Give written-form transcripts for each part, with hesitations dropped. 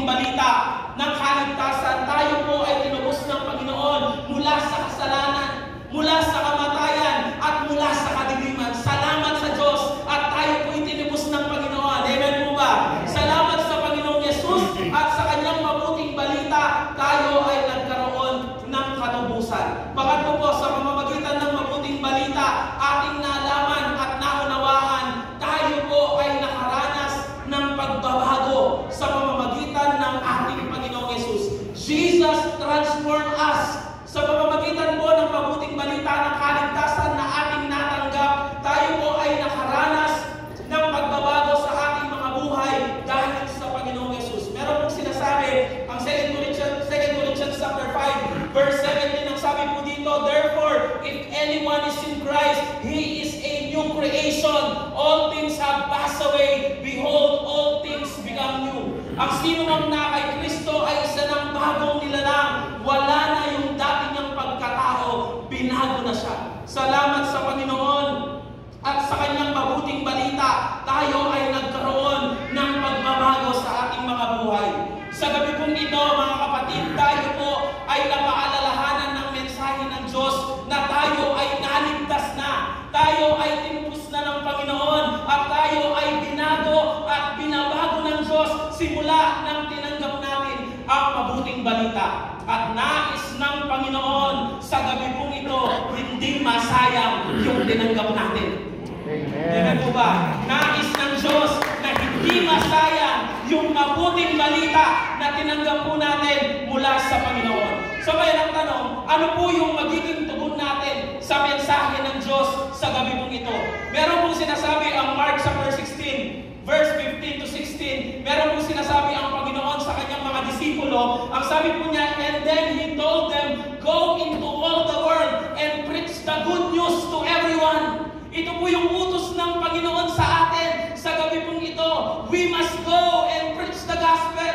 mabuting balita ng kaligtasan. Tayo po ay tinubos ng Panginoon mula sa kasalanan, mula sa kamatayan, at mula sa kadiliman. Salamat sa Diyos at tayo po itinubos ng Panginoon. Amen po ba? Salamat sa Panginoong Yesus at sa kanyang mabuting balita, tayo ay nagkaroon ng katubusan. Pangatlo po, sa pamamagitan ng mabuting balita, ating nalaman at naunawaan, tayo po ay nakaranas ng pagbabago sa pamamagitan ng ating Panginoong Yesus. Jesus transformed us. Sa pamamagitan po ng mabuting balita ng kaligtasan na ating natanggap, tayo po ay nakaranas ng pagbabago sa ating mga buhay dahil sa Panginoong Yesus. Meron pong sinasabi, ang 2 Corinthians chapter 5, verse 17, ang sabi po dito, therefore, if anyone is in Christ, he is a new creation. All things have passed away. Behold, all things become new. Ang sino mang na kay Kristo ay isa ng bagong nilalang. Wala na yung dati niyang pagkatao. Binago na siya. Salamat sa Panginoon at sa kanyang mabuting balita, tayo ay nagkaroon ng pagbabago sa ating mga buhay. Sa gabi pong ito, mga kapatid, tayo po ay napaalalahanan ng mensahe ng Diyos na tayo ay naligtas na. Tayo ay tinubos na ng Panginoon at tayo ay binago at binabago ng Diyos simula nang tinanggap natin ang mabuting balita. At nais ng Panginoon sa gabi pong ito, hindi masayang yung tinanggap natin. Amen po ba? Nais ng Diyos na hindi masayang yung mabuting balita na tinanggap po natin mula sa Panginoon. So kaya ang tanong, ano po yung magiging tugon natin sa mensahe ng Diyos sa gabi pong ito? Meron pong sinasabi ang Mark chapter 16, verse 15 to 16, meron pong sinasabi ang Panginoon sa kanyang mga disipulo. Ang sabi po niya, and then He told them, go into all the world and preach the good news to everyone. Ito po yung utos ng Panginoon sa atin sa gabi pong ito. We must go and preach the gospel.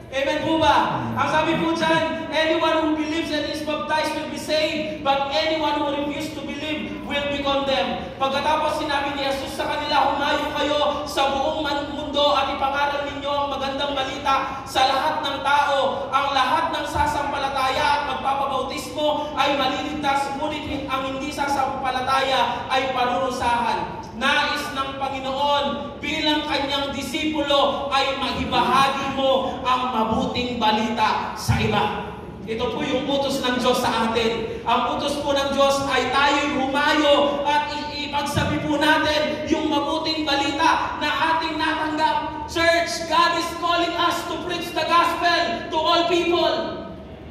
Amen po ba? Ang sabi po dyan, anyone who believes and is baptized will be saved, but anyone who refuses to believe will be condemned. Pagkatapos sinabi ni Jesus sa kanila, humayo kayo sa buong mundo at ipangaral ninyo ang magandang balita sa lahat ng tao. Ang lahat ng sasampalataya at magpapabautismo ay maliligtas, ngunit ang hindi sasampalataya ay parurusahan. Nais ng Panginoon bilang kanyang disipulo ay maibahagi mo ang mabuting balita sa iba. Ito po yung utos ng Diyos sa atin. Ang utos po ng Diyos ay tayo'y humayo at ipagsabi po natin yung mabuting balita na ating natanggap. Church, God is calling us to preach the gospel to all people.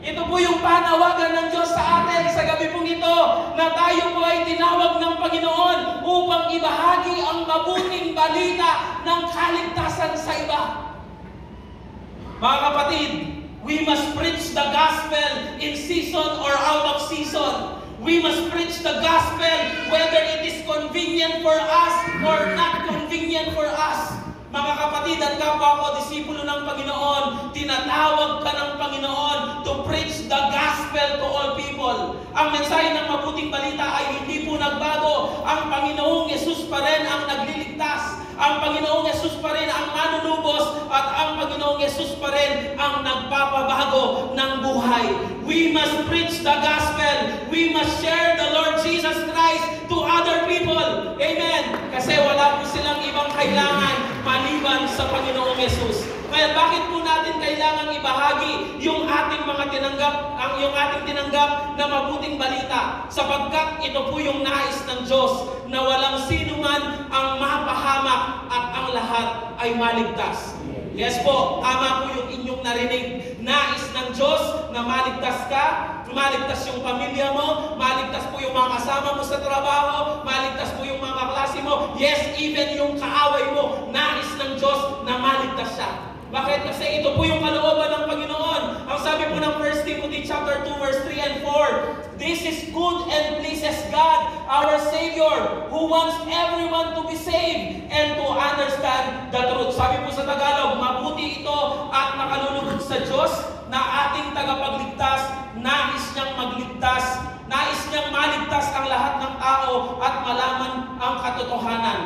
Ito po yung panawagan ng Diyos sa atin sa gabi pong ito na tayo po ay tinawag ng Panginoon upang ibahagi ang mabuting balita ng kaligtasan sa iba. Mga kapatid, we must preach the gospel in season or out of season. We must preach the gospel whether it is convenient for us or not convenient for us. Mga kapatid at kapwa ko, disipulo ng Panginoon, tinatawag ka ng Panginoon to preach the gospel to all people. Ang mensahe ng mabuting balita ay hindi po nagbago. Ang Panginoong Yesus pa rin ang nagliligtas. Ang Panginoong Yesus pa rin ang manunubos at ang Panginoong Yesus pa rin ang nagpapabago ng buhay. We must preach the gospel. We must share the Lord Jesus Christ to other people. Amen. Kasi wala po silang ibang kailangan maliban sa Panginoong Yesus. Kaya bakit po natin kailangan ibahagi yung ating mga tinanggap na mabuting balita? Sapagkat ito po yung nais ng Diyos na walang sino man ang mapahamak at ang lahat ay maligtas. Yes po, tama po yung inyong narinig. Nais ng Diyos na maligtas ka, maligtas yung pamilya mo, maligtas po yung mga kasama mo sa trabaho, maligtas po yung mga klase mo, yes, even yung kaaway mo, nais ng Diyos na maligtas siya. Bakit? Kasi ito po yung kalooban ng Panginoon. Ang sabi po ng 1 Timothy chapter 2 verse 3 and 4, this is good and pleases God, our Savior, who wants everyone to be saved and to understand the truth. Sabi po sa Tagalog, mabuti ito at nakalulugod sa Diyos na ating tagapagligtas, nais niyang magligtas, nais niyang maligtas ang lahat ng tao at malaman ang katotohanan.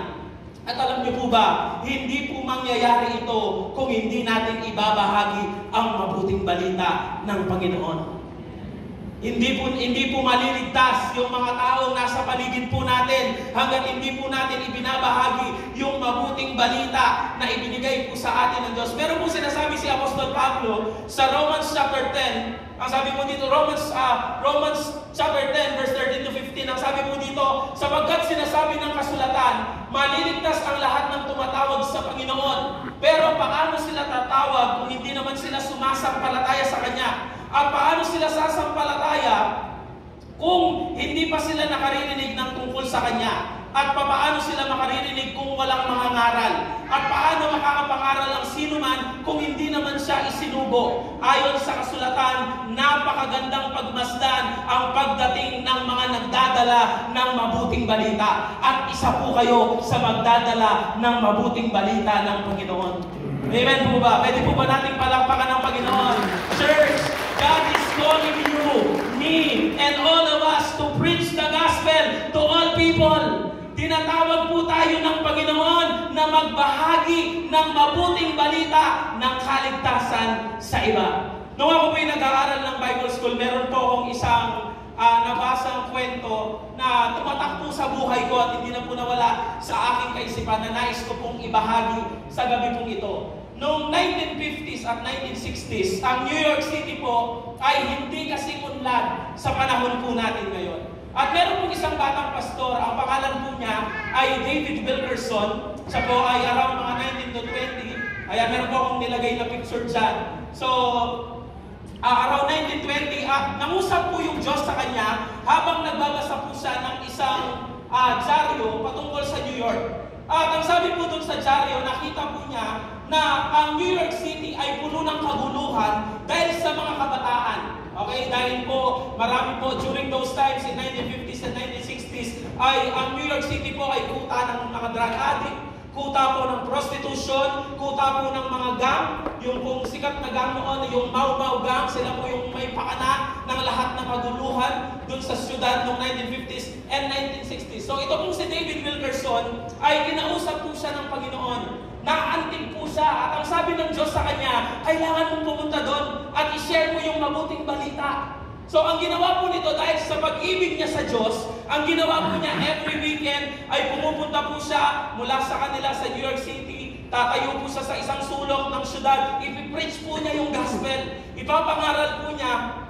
At alam niyo po ba, hindi po mangyayari ito kung hindi natin ibabahagi ang mabuting balita ng Panginoon. Hindi po maliligtas yung mga taong nasa paligid po natin hanggat hindi po natin ibinabahagi yung mabuting balita na ibinigay po sa atin ng Diyos. Meron po sinasabi si Apostol Pablo sa Romans chapter 10. Ang sabi po dito, Romans chapter 10 verse 13 to 15. Ang sabi po dito, sapagkat sinasabi ng kasulatan, maliligtas ang lahat ng tumatawag sa Panginoon. Pero paano sila tatawag kung hindi naman sila sumasampalataya sa Kanya? At paano sila sasampalataya kung hindi pa sila nakaririnig ng tungkol sa Kanya? At paano sila makaririnig kung walang mga ngaral? At paano makakapangaral ang sino man kung hindi naman siya isinubo? Ayon sa kasulatan, napakagandang pagmasdan ang pagdating ng mga nagdadala ng mabuting balita. At isa po kayo sa magdadala ng mabuting balita ng Panginoon. Amen po ba? Pwede po ba nating palakpakan ng Paginoon? Church, God is calling you, me, and all of us to preach the gospel to all people. Tinatawag po tayo ng Panginoon na magbahagi ng mabuting balita ng kaligtasan sa iba. Nung ako po'y nag-aaral ng Bible School, meron po akong isang nabasang kwento na tumatak po sa buhay ko at hindi na po nawala sa aking kaisipan na nais ko pong ibahagi sa gabi pong ito. Noong 1950s at 1960s, ang New York City po ay hindi kasing unlad sa panahon po natin ngayon. At meron pong isang batang pastor, ang pangalan po niya ay David Wilkerson. Siya po ay around mga 19 to 20. Ayan, meron po akong nilagay na picture dyan. So, around 1920, nangusap po yung Diyos sa kanya habang nagbabasa po siya ng isang dyaryo patungkol sa New York. At ang sabi po dun sa dyaryo, nakita po niya na ang New York City ay puno ng kaguluhan dahil sa mga kabataan. Okay, dahil po, marami po during those times in 1950s and 1960s, ay ang New York City po ay kuta ng mga drug addict, kuta po ng prostitution, kuta po ng mga gang, yung pong sikat na gang noon, yung Mau Mau gang, sila po yung may pakana ng lahat ng kaguluhan dun sa syudad noong 1950s and 1960s. So ito pong si David Wilkerson ay kinausap po siya ng Panginoon. Nakaantig po siya at ang sabi ng Diyos sa kanya, kailangan mong pumunta doon at i-share mo yung mabuting balita. So ang ginawa po nito dahil sa pag-ibig niya sa Diyos, ang ginawa po niya every weekend ay pumupunta po siya mula sa kanila sa New York City, tatayo po siya sa isang sulok ng syudad, ipipreach po niya yung gospel, ipapangaral po niya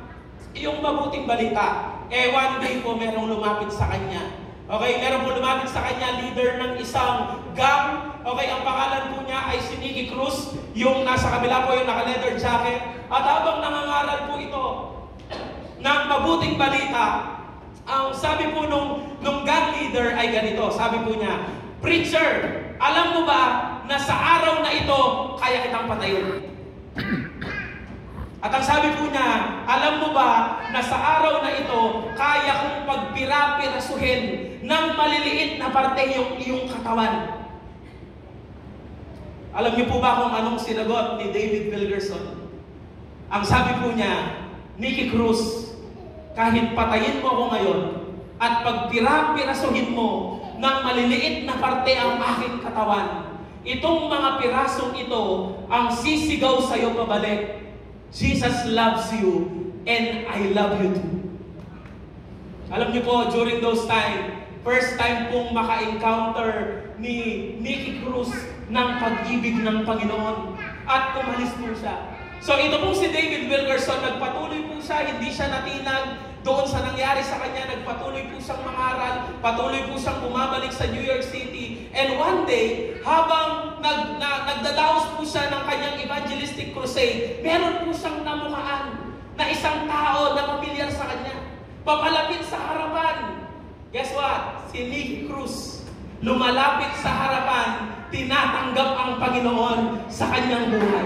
yung mabuting balita. One day po merong lumapit sa kanya. Okay, meron po lumapit sa kanya, leader ng isang gang. Okay, ang pangalan po niya ay si Nicky Cruz, yung nasa kabila po yung naka-leather jacket. At habang nangangaral po ito ng mabuting balita, ang sabi po nung gang leader ay ganito, sabi po niya, "Preacher, alam mo ba na sa araw na ito, kaya kitang patayin?" At ang sabi po niya, alam mo ba na sa araw na ito, kaya kong pagpira-pirasuhin ng maliliit na parte yung iyong katawan? Alam niyo po ba kung anong sinagot ni David Wilkerson? Ang sabi po niya, Nicky Cruz, kahit patayin mo ako ngayon at pagpira-pirasuhin mo ng maliliit na parte ang aking katawan, itong mga pirasong ito ang sisigaw sa iyo pabalik. Jesus loves you and I love you too. Alam niyo po, during those time, first time pong maka-encounter ni Nicky Cruz ng pag-ibig ng Panginoon at umalis po siya. So ito pong si David Wilkerson, nagpatuloy po siya, hindi siya natinag doon sa nangyari sa kanya, nagpatuloy po siyang mangaral, patuloy po siyang bumabalik sa New York City. And one day, habang nagdadaos po siya ng kanyang evangelistic crusade, meron po siyang namukaan na isang tao na pamilyar sa kanya. Papalapit sa harapan. Guess what? Si Nicky Cruz. Lumalapit sa harapan, tinatanggap ang Panginoon sa kanyang buhay.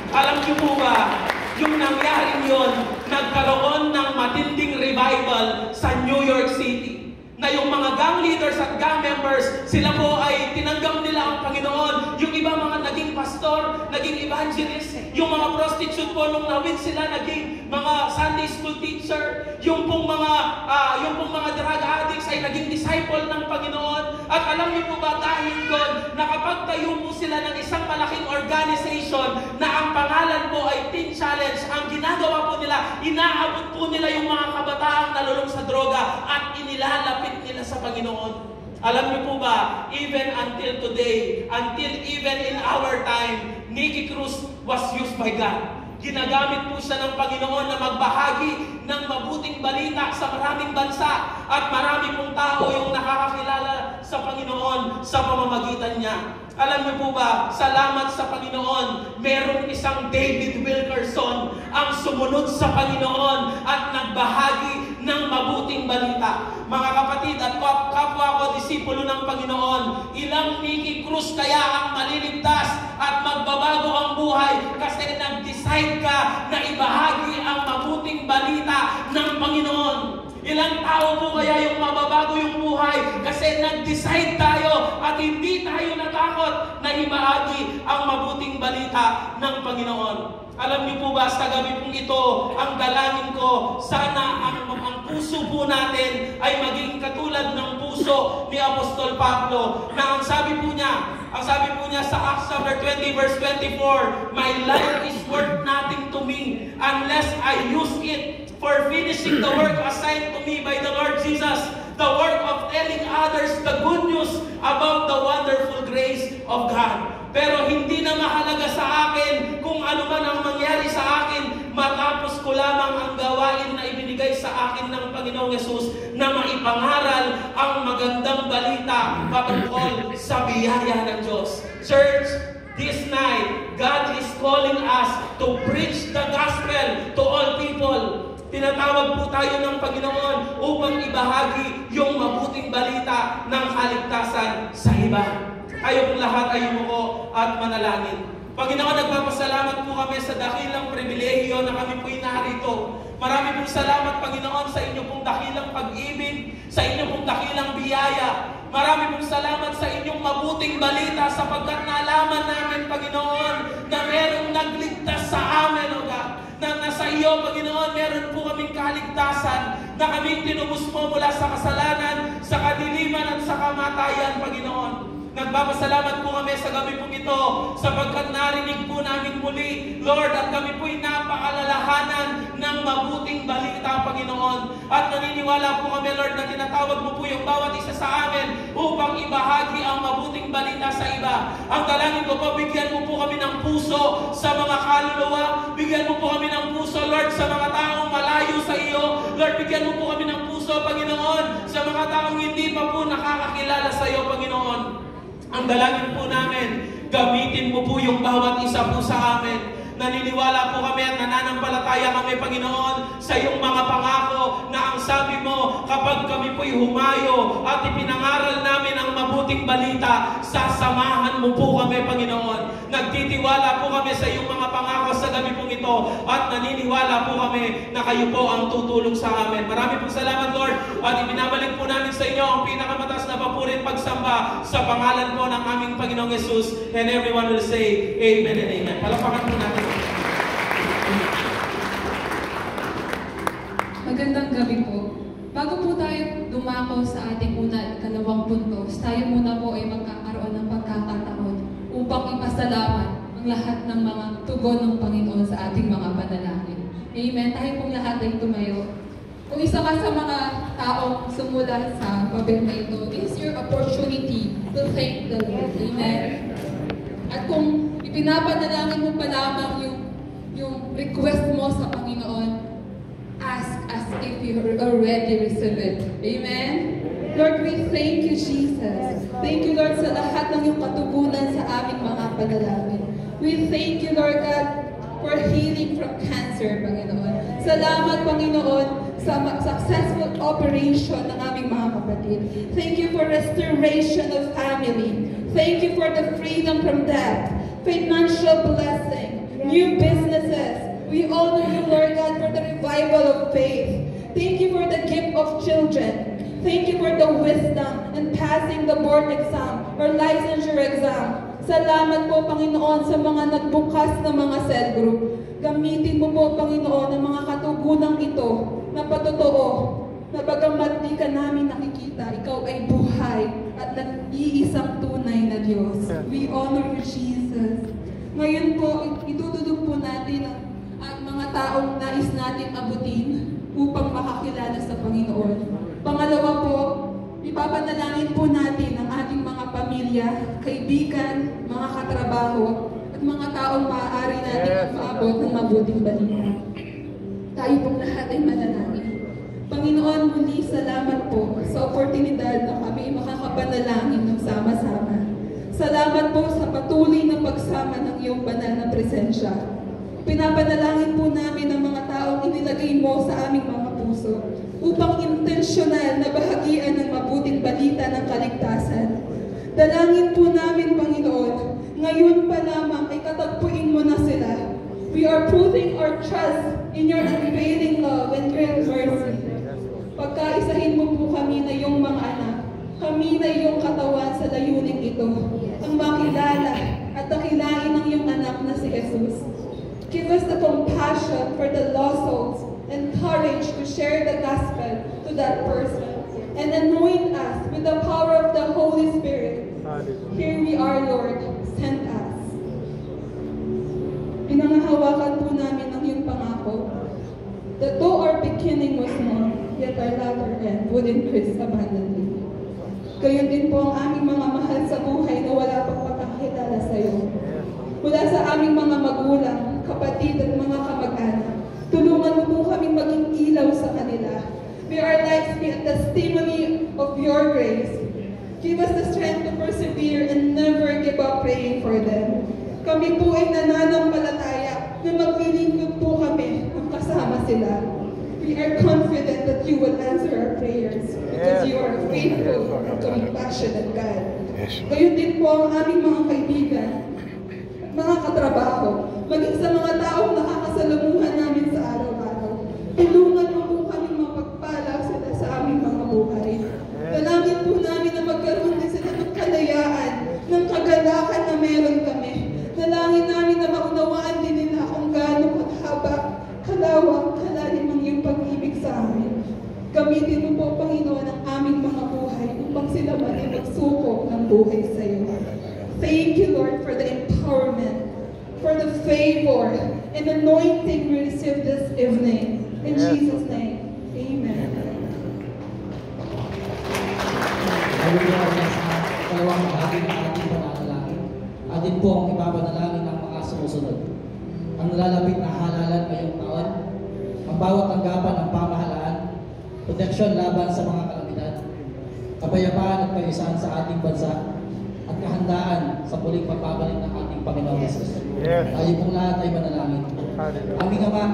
Alam niyo po ba, yung nangyaring yon, nagkaroon ng matinding revival sa New York City. na yung mga gang leaders at gang members, sila po ay tinanggap nila ang Panginoon. Yung iba mga naging pastor, naging evangelist. Yung mga prostitute po, nung nawin sila, naging mga Sunday school teacher. Yung pong mga drug addicts ay naging disciple ng Panginoon. At alam niyo po ba, dahil doon, nakapagtayo po sila ng isang malaking organization na ang pangalan po ay Teen Challenge. Ang ginagawa po nila, inaabot po nila yung mga kabataang nalulong sa droga at inilalapit nila sa Panginoon. Alam niyo po ba, even until today, until even in our time, Nicky Cruz was used by God. Ginagamit po siya ng Panginoon na magbahagi ng mabuting balita sa maraming bansa at marami pong tao yung nakakakilala sa Panginoon sa pamamagitan niya. Alam niyo po ba, salamat sa Panginoon, merong isang David Wilkerson ang sumunod sa Panginoon at nagbahagi ng mabuting balita. Mga kapatid at kapwa ko, disipulo ng Panginoon, ilang Nicky Cruz kaya ang maliligtas at magbabago ang buhay kasi nag-decide ka na ibahagi ang mabuting balita ng Panginoon. Ilang tao po kaya yung mababago yung buhay kasi nag-decide tayo at hindi tayo natakot na ibahagi ang mabuting balita ng Panginoon. Alam niyo po ba, sa gabi pong ito, ang dalangin ko, sana ang puso po natin ay maging katulad ng puso ni Apostol Pablo, na ang sabi po niya sa Acts chapter 20 verse 24, "My life is worth nothing to me unless I use it for finishing the work assigned to me by the Lord Jesus, the work of telling others the good news about the wonderful grace of God." Pero hindi na mahalaga sa akin kung ano man ang mangyari sa akin matapos ko lamang ang gawain na ibinigay sa akin ng Panginoong Yesus na maipangaral ang magandang balita patungkol sa biyaya ng Diyos. Church, this night, God is calling us to preach the gospel to all people. Tinatawag po tayo ng Panginoon upang ibahagi yung mabuting balita ng kaligtasan sa iba. Tayo pong lahat ay yumuko at manalangin. Panginoon, nagpapasalamat po kami sa dakilang pribilehiyo na kami po'y narito. Marami pong salamat, Panginoon, sa inyong pong dakilang pag-ibig, sa inyong pong dakilang biyaya. Marami pong salamat sa inyong mabuting balita sapagkat nalaman namin, Panginoon, na merong nagligtas sa amin, O God. Na nasa iyo, Panginoon, meron po kaming kaligtasan na kaming tinubos mo mula sa kasalanan, sa kadiliman at sa kamatayan, Panginoon. Nagpapasalamat po kami sa gabi pong ito sapagkat narinig po namin muli, Lord, at kami po'y napaalalahanan ng mabuting balita, Panginoon. At naniniwala po kami, Lord, na tinatawag mo po yung bawat isa sa amin upang ibahagi ang mabuting balita sa iba. Ang dalangin ko po, bigyan mo po kami ng puso sa mga kaluluwa. Bigyan mo po kami ng puso, Lord, sa mga taong malayo sa iyo. Lord, bigyan mo po kami ng puso, Panginoon, sa mga taong hindi pa po nakakakilala sa iyo, Panginoon. Ang dalangin po namin, gamitin mo po yung bawat isa po sa amin. Naniniwala po kami at nananampalataya kami, Panginoon, sa iyong mga pangako na ang sabi mo, kapag kami po'y humayo at ipinangaral namin ang mabuting balita, sasamahan mo po kami, Panginoon. Nagtitiwala po kami sa iyong mga pangako sa gabi pong ito at naniniwala po kami na kayo po ang tutulong sa amin. Marami pong salamat, Lord, at ibinabalik po namin sa inyo ang pinakamataas na papurit pagsamba sa pangalan po ng aming Panginoong Yesus. And everyone will say, Amen and Amen. Palapakan po natin. Magandang gabi po. Bago po tayo dumako sa ating una at ikalawang puntos, tayo muna po ay magkakaroon ng pagkakataon upang ipasalamat ang lahat ng mga tugon ng Panginoon sa ating mga panalangin. Amen. Tayo pong lahat ay tumayo. Kung isa ka sa mga taong sumula sa papel na ito, it is your opportunity to thank the Lord. Amen. At kung ipinapanalangin mo pa lamang yung request mo sa Panginoon, ask as if you already received it. Amen? Lord, we thank you, Jesus. Thank you, Lord, sa lahat ng iyong katugunan sa aming mga panalangin. We thank you, Lord God, for healing from cancer, Panginoon. Salamat, Panginoon, sa successful operation ng aming mga kapatid. Thank you for restoration of family. Thank you for the freedom from death, financial blessing, new businesses. We honor you, Lord God, for the revival of faith. Thank you for the gift of children. Thank you for the wisdom in passing the board exam or licensure exam. Salamat po, Panginoon, sa mga nagbukas na mga cell group. Gamitin mo po, Panginoon, ang mga katugunang ito na patotoo, na bagamat di ka namin nakikita, ikaw ay buhay at nag-iisang tunay na Diyos. We honor you, Jesus. Ngayon po, itutulog po natin ang mga taong nais natin abutin upang makakilala sa Panginoon. Pangalawa po, ipapanalangin po natin ang ating mga pamilya, kaibigan, mga katrabaho, at mga taong maaari natin maabot ng mabuting balita. Tayo pong lahat ay manalangin. Panginoon, muli salamat po sa oportunidad na kami makakapanalangin ng sama-sama. Salamat po sa patuloy na pagsama ng iyong banal na presensya. Pinapanalangin po namin ang mga taong inilagay mo sa aming mga puso upang intensyonal na bahagian ng mabuting balita ng kaligtasan. Dalangin po namin, Panginoon, ngayon pa lamang ay katagpuin mo na sila. We are putting our trust in your unfailing love and great mercy. Pagkaisahin mo po kami na iyong mga anak, kami na iyong katawan sa layuning ito, ang makilala at dakilain ng iyong anak na si Jesus. Give us the compassion for the lost souls and courage to share the gospel to that person, and anoint us with the power of the Holy Spirit. Here we are, Lord, send us. Pinangahawakan po namin ang iyong pangako that though our beginning was small, yet our latter end would increase abundantly. Gayon din po ang aming mga mahal sa buhay na wala pang makakilala sa iyo. Mula sa aming mga magulang, kapatid at mga kamag-anak, tulungan mo po kaming maging ilaw sa kanila. May our lives be a testimony of your grace. Give us the strength to persevere and never give up praying for them. Kami po ay nananampalataya na maglilingkod po kami ang kasama sila. We are confident that you will answer our prayers because you are a faithful and compassionate God. Gayon din po ang aming mga kaibigan, mga katrabaho, maging sa mga taong nakakasalamuhan namin sa araw-araw. Tulungan mo po kami mapagpala sila sa aming mga buhay. Dalangin po namin na magkaroon din sila ng kalayaan, ng kagalakan na meron kami. Dalangin namin na maunawaan din nila kung gaano kahaba, kalawang, kalalim ang iyong pag-ibig sa amin. Gamitin mo po, Panginoon, ang aming mga buhay upang sila man ay magsuko ng buhay sa iyo. Thank you, Lord, for the empowerment, for the favor and anointing we receive this evening. In Jesus' name, amen. Dalawang bahagi ng ating pananalangin. Atin po ang ipapanalangin ng mga sumusunod. Ang nalalapit na halalan ngayong taon, ang bawat tanggapan ng pamahalaan, proteksyon laban sa mga kalamidad, kapayapaan at kaayusan sa ating bansa, at kahandaan sa muling pagbabalik ng ating Panginoon Jesus. Tayo pong lahat ay manalangin. Aming Ama,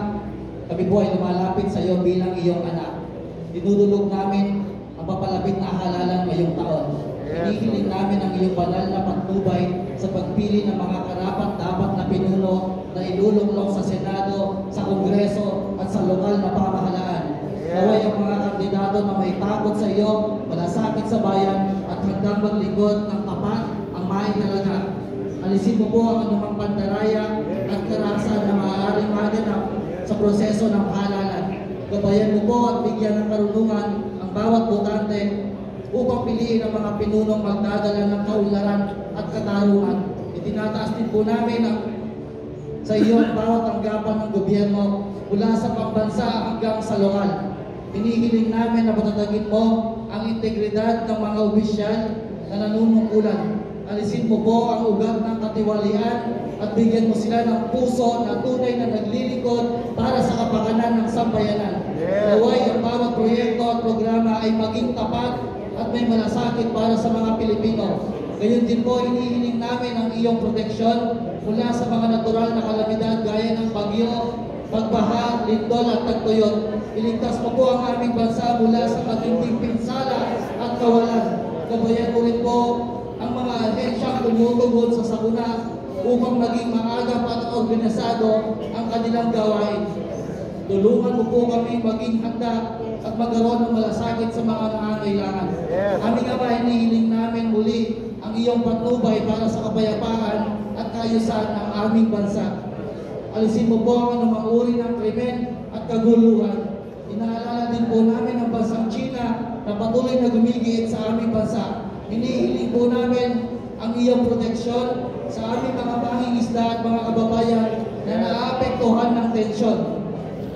kami po ay lumalapit sa iyo bilang iyong anak. Dinudulog namin ang papalapit na halalan ngayong taon. Hinihiling namin ang iyong banal na patnubay sa pagpili ng mga karapat-dapat na pinuno na ilulunglong sa Senado, sa Kongreso at sa lokal na pamahalaan. Naway ang mga kandidato na may takot sa iyo, malasakit sa bayan at handang maglingkod ng tapat ang maitalaga. Alisin mo po ang anumang pandaraya at karahasan na maaaring maganap sa proseso ng halalan. Gabayan mo po at bigyan ng karunungan ang bawat botante upang piliin ang mga pinunong magdadala ng kaunlaran at katarungan. Itinataas din po namin sa iyo ang bawat tanggapan ng gobyerno mula sa pambansa hanggang sa lokal. Hinihiling namin na patatagin mo ang integridad ng mga opisyal na nanunungkulan. Alisin mo po ang ugat ng katiwalian at bigyan mo sila ng puso na tunay na naglilingkod para sa kapakanan ng sambayanan. Naway ang bawat proyekto at programa ay maging tapat at may malasakit para sa mga Pilipino. Gayon din po, hinihiling namin ang iyong proteksyon mula sa mga natural na kalamidad gaya ng bagyo, pagbaha, lindol at tagtuyot. Iligtas mo po ang aming bansa mula sa matinding pinsala at kawalan. Gabayan mo rin po ang mga ahensyang tumutugon sa sakuna upang maging maagap at organisado ang kanilang gawain. Tulungan mo po kami maging handa at magkaroon ng malasakit sa mga nangangailangan. Aming Ama, hinihiling namin muli ang iyong patnubay para sa kapayapaan at kaayusan ng aming bansa. Alisin mo po ang anumang uri ng krimen at kaguluhan. Inaalala din po namin ang bansang China na patuloy na gumigit sa aming bansa. Hinihiling po namin ang iyong proteksyon sa aming mga mangingisda at mga kababayan na naaapektuhan ng tensyon.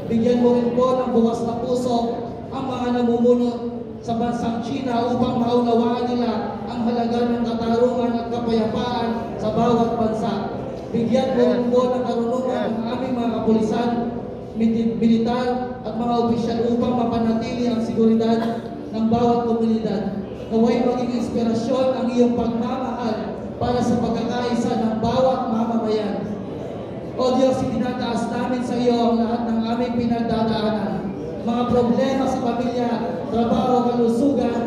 Bigyan mo rin po ng bukas na puso ang mga namumuno sa bansang China upang maunawaan nila ang halaga ng katarungan at kapayapaan sa bawat bansa. Bigyan mo rin po ng karunungan ang aming mga kapulisan, militar at mga opisyal upang mapanatili ang seguridad ng bawat komunidad. Naway maging inspirasyon ang iyong pagmamahal para sa pagkakaisa ng bawat mamamayan. O Diyos, itinataas namin sa iyo ang lahat ng aming pinagdadaanan. Mga problema sa pamilya, trabaho, kalusugan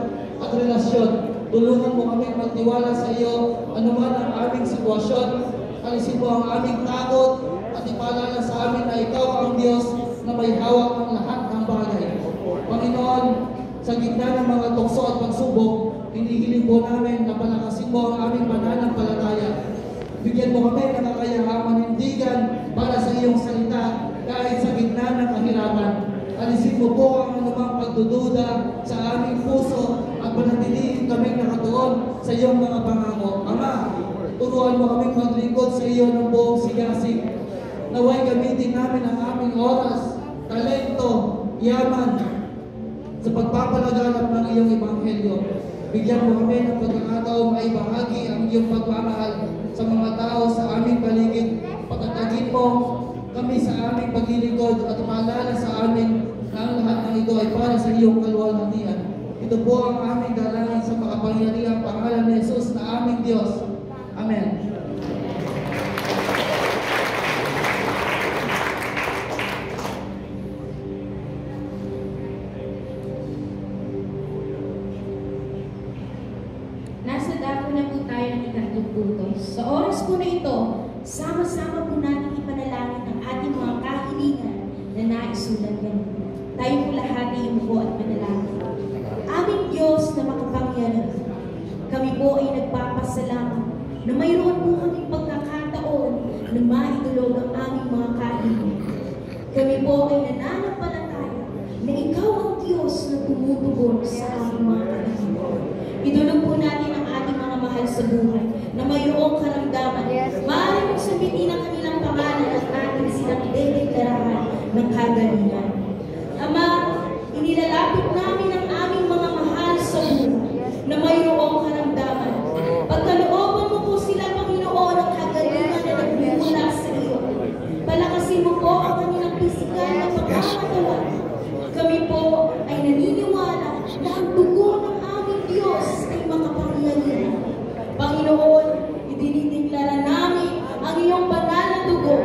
at relasyon. Tulungan mo kami magtiwala sa iyo anuman ang aming sitwasyon. Alisin mo ang aming takot at ipaalala sa amin na ikaw ang Diyos na may hawak ng lahat ng bagay. Panginoon, sa gitna ng mga tukso at pagsubok, hinihiling po namin na palakasin mo ang aming pananampalataya. Bigyan mo kami ng kakayahang manindigan para sa iyong salita kahit sa gitna ng kahirapan. Alisin mo po ang anumang pagdududa sa aming puso at panatilihin kaming nakatuon sa iyong mga pangako. Ama, turuan mo kaming maglingkod sa iyo ng buong sigasig. Naway gamitin namin ang aming oras, talento, yaman sa pagpapalaganap ng iyong ebanghelyo. Bigyan mo kami ng pagkakataong maibahagi ang iyong pagmamahal sa mga tao sa aming paligid. Patatagin mo kami sa aming paglilingkod at maalala sa amin na ang lahat ng ito ay para sa iyong kaluwalhatian. Ito po ang aming dalangin sa makapangyarihang pangalan ni Jesus na aming Diyos. Amen. Nasa dako na po tayo ng ikatlong punto. Sa oras po na ito, sama-sama po natin ipanalangin ang ating mga kahilingan na naisulat kanina. Tayo po lahat ay umupo at manalangin. Aming Diyos na makapangyarihan, kami po ay nagpapasalamat na mayroon po kaming pagkakataon na maidulog ang aming mga kahilingan. Kami po ay nananampalataya na Ikaw ang Diyos na tumutugon sa aming mga kahilingan. Idulog po natin ang ating mga mahal sa buhay na mayroong karamdaman. Maaari mong sabihin ang kanilang pangalan at atin silang dedeklarahan ng kagalingan. Ama, inilalapit namin ang aming mga mahal sa buhay na mayroong karamdaman. Pagkalooban mo po sila, Panginoon, ang kagalingan na nagmumula sa iyo. Palakasin mo po ang kanilang pisikal na pagkakatawan. Kami po ay naniniwala na ang dugo ng aming Diyos ay makapangyarihan. Panginoon, idinideklara namin ang iyong banal na dugo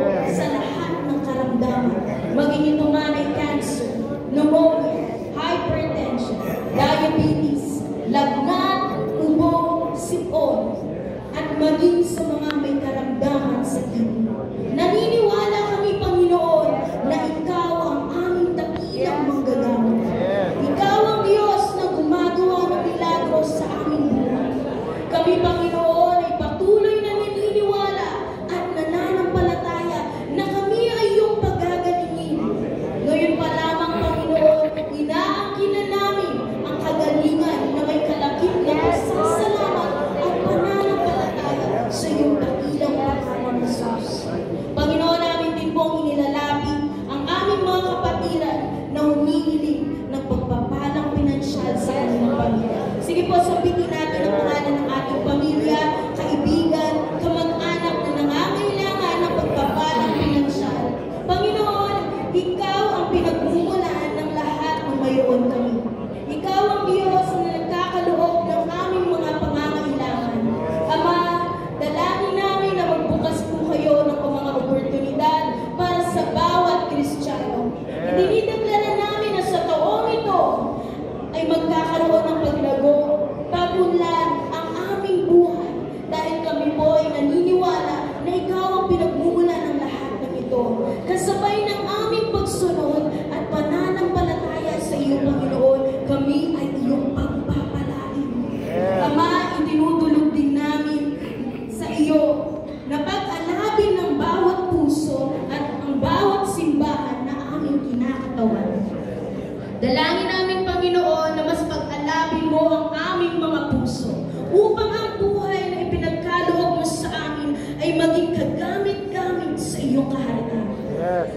Dalangin namin, Panginoon, na mas pag-alabin mo ang aming mga puso upang ang buhay na ipinagkaloob mo sa amin ay maging kagamit-gamit sa iyong kaharian.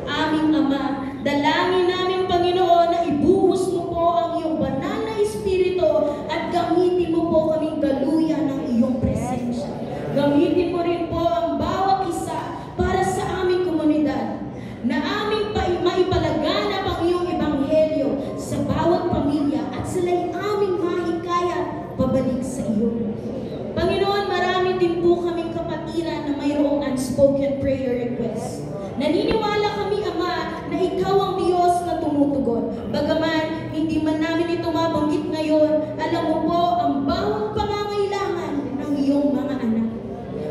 Aming Ama, dalangin namin, Panginoon, na ibuhos mo po ang iyong banal na Espiritu at gamitin mo po kaming daluyan ng iyong presensya. Gamitin mo rin po ang bawat isa para sa aming komunidad, na aming maipalaganap ang iyong ebanghelyo sa bawat pamilya at sila'y aming mahikayat pabalik sa iyo. Panginoon, marami din po kaming kapatiran na mayroong unspoken prayer request. Naniniwala kami, Ama, na ikaw ang Diyos na tumutugon. Bagaman hindi man namin ito mabanggit ngayon, alam mo po ang bawat pangangailangan ng iyong mga anak.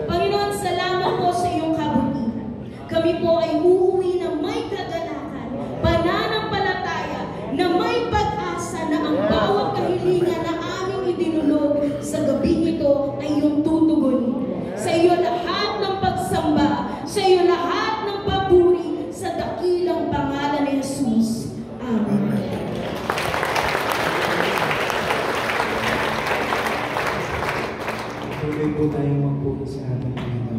Panginoon, salamat po sa iyong kabutihan. Kami po ay uuwi na may kagalakan, pananampalataya, na may pag-asa na ang bawat kahilingan na aming idinulog sa gabing ito ay iyong tutugunin. Sa iyo lahat ng pagsamba, sa iyo lahat ng papuri, sa dakilang pangalan ni Jesus. Amen. Tuloy po tayong magpuri sa ating Panginoon.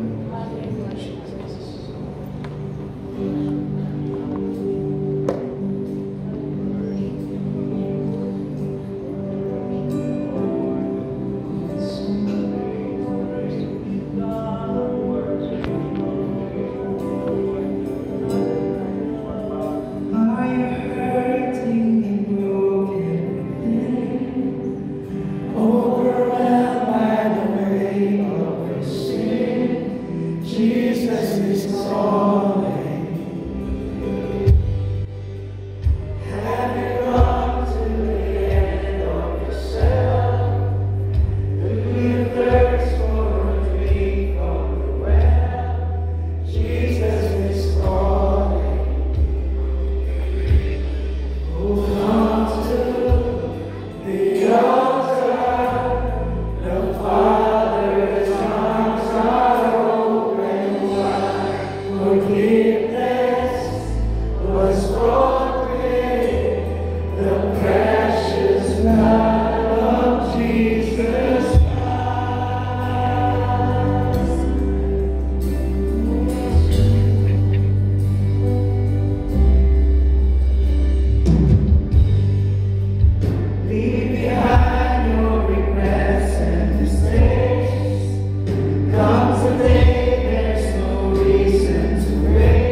Leave behind your regrets and mistakes. Comes a day there's no reason to wait.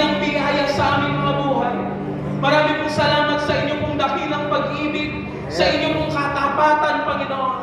dakilang biyaya sa aming mga buhay. Marami pong salamat sa inyo pong dakilang pag-ibig, sa inyo pong katapatan, Panginoon.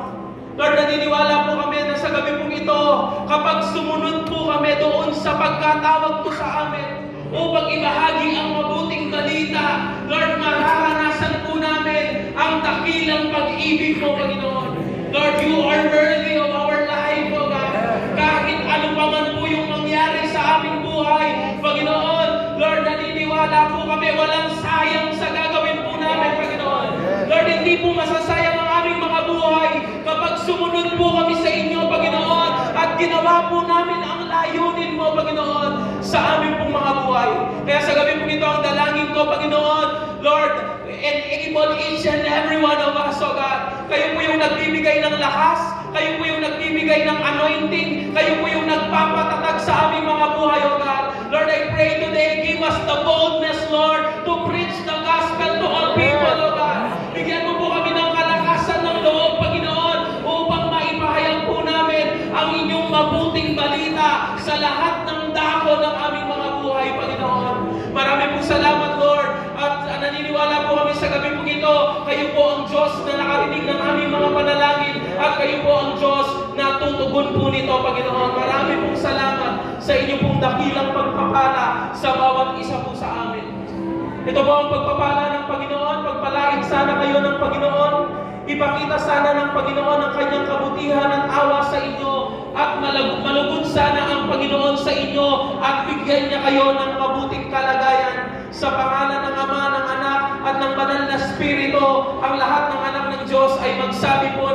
Lord, naniniwala po kami na sa gabi pong ito, kapag sumunod po kami doon sa pagkatawag po sa amin, upang ibahagi ang mabuting balita, Lord, mararanasan po namin ang dakilang pag-ibig mo, Panginoon. Lord, you are worthy of our life, O God. Kahit ano pa man po yung mangyari sa aming buhay, Panginoon, Lord, naniniwala po kami, walang sayang sa gagawin po namin, Panginoon. Lord, hindi po masasayang ang aming mga buhay kapag sumunod po kami sa inyo, Panginoon, at ginawa po namin ang layunin mo, Panginoon, sa aming pong mga buhay. Kaya sa gabi po ito, ang dalangin ko, Panginoon, Lord, enable each and every one of us, O God. Kayo po yung nagbibigay ng lakas, kayo po yung nagbibigay ng anointing, kayo po yung nagpapatatag sa aming mga buhay, O God. Lord, I pray today, give us the boldness, Lord, to preach the gospel to all people, O God. Bigyan mo po kami ng kalakasan ng loob, Panginoon, upang maipahayag po namin ang inyong mabuting balita sa lahat ng dako ng aming mga buhay, Panginoon. Marami pong salamat, Lord, at naniniwala po kami sa gabi po ito, kayo po ang Diyos na nakarinig ng aming mga panalangin, at kayo po ang Diyos na tutugon po nito, Panginoon. Marami pong salamat sa inyo pong dakilang pagpapala sa bawat isa po sa amin. Ito po ang pagpapala ng Panginoon. Pagpalain sana kayo ng Panginoon. Ipakita sana ng Panginoon ang kanyang kabutihan at awa sa inyo, at malugod sana ang Panginoon sa inyo, at bigyan niya kayo ng mabuting kalagayan. Sa pangalan ng Ama, ng Anak, at ng Banal na Espiritu, ang lahat ng anak ng Diyos ay magsabi po